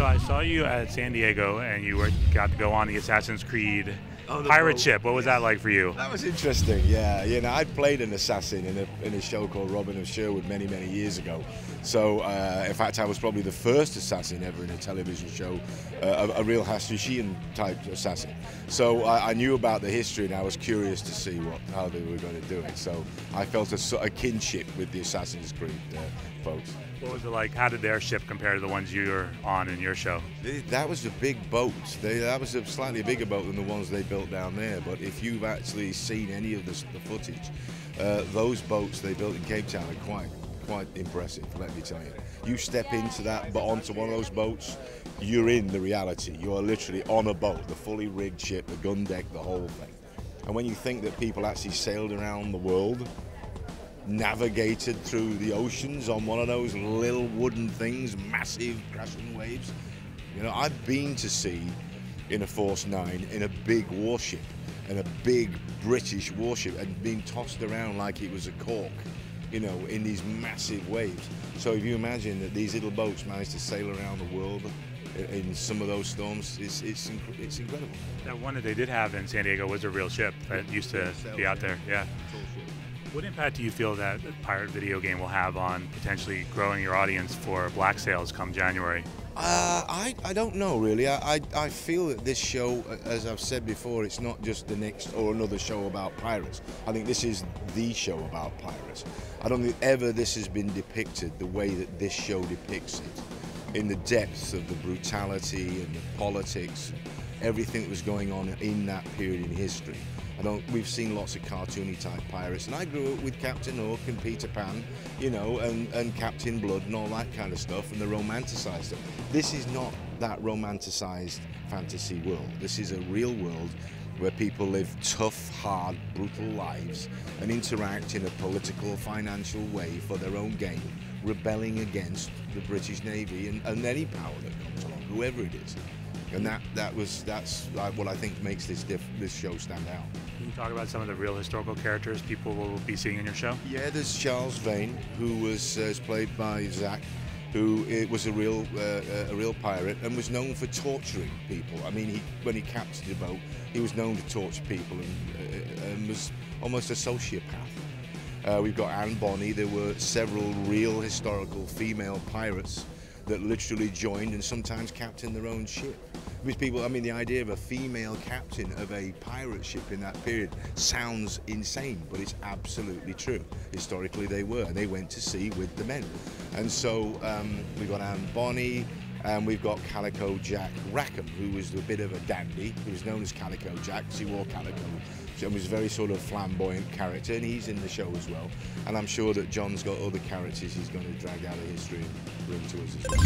So I saw you at San Diego, and got to go on the Assassin's Creed pirate ship. What was that like for you? That was interesting. Yeah, I'd played an assassin in a show called Robin of Sherwood many years ago. So in fact, I was probably the first assassin ever in a television show, a real Hashishian type assassin. So I knew about the history, and I was curious to see how they were going to do it. So I felt a kinship with the Assassin's Creed folks. What was it like? How did their ship compare to the ones you were on in your show? That was a big boat. That was a slightly bigger boat than the ones they built down there. But if you've actually seen any of the footage, those boats they built in Cape Town are quite impressive, let me tell you. You step into that, but onto one of those boats, you're in the reality. You are literally on a boat, the fully rigged ship, the gun deck, the whole thing. And when you think that people actually sailed around the world, navigated through the oceans on one of those little wooden things, massive crashing waves. I've been to sea in a Force 9 in a big warship, and a big British warship, and being tossed around like it was a cork, in these massive waves. So if you imagine that these little boats managed to sail around the world in some of those storms, it's incredible. That one that they did have in San Diego was a real ship that used to be out there. Yeah. What impact do you feel that the pirate video game will have on potentially growing your audience for Black Sails come January? I don't know really. I feel that this show, as I've said before, it's not just the next or another show about pirates. I think this is the show about pirates. I don't think ever this has been depicted the way that this show depicts it, in the depths of the brutality and the politics, everything that was going on in that period in history. We've seen lots of cartoony type pirates, and I grew up with Captain Hook and Peter Pan, and Captain Blood and all that kind of stuff, and the romanticized stuff. This is not that romanticized fantasy world. This is a real world where people live tough, hard, brutal lives and interact in a political, financial way for their own gain, rebelling against the British Navy and any power that comes along, whoever it is. And that's what I think makes this show stand out. Can you talk about some of the real historical characters people will be seeing in your show? Yeah, there's Charles Vane, who is played by Zach, who was a real pirate and was known for torturing people. I mean, when he captured a boat, he was known to torture people and was almost a sociopath. We've got Anne Bonny. There were several real historical female pirates that literally joined and sometimes captained their own ship. With people, I mean, the idea of a female captain of a pirate ship in that period sounds insane, but it's absolutely true. Historically, they were, and they went to sea with the men. And so we've got Anne Bonny, and we've got Calico Jack Rackham, who was a bit of a dandy. He was known as Calico Jack because he wore calico. And was a very sort of flamboyant character, and he's in the show as well. And I'm sure that John's got other characters he's going to drag out of history and bring to us as well.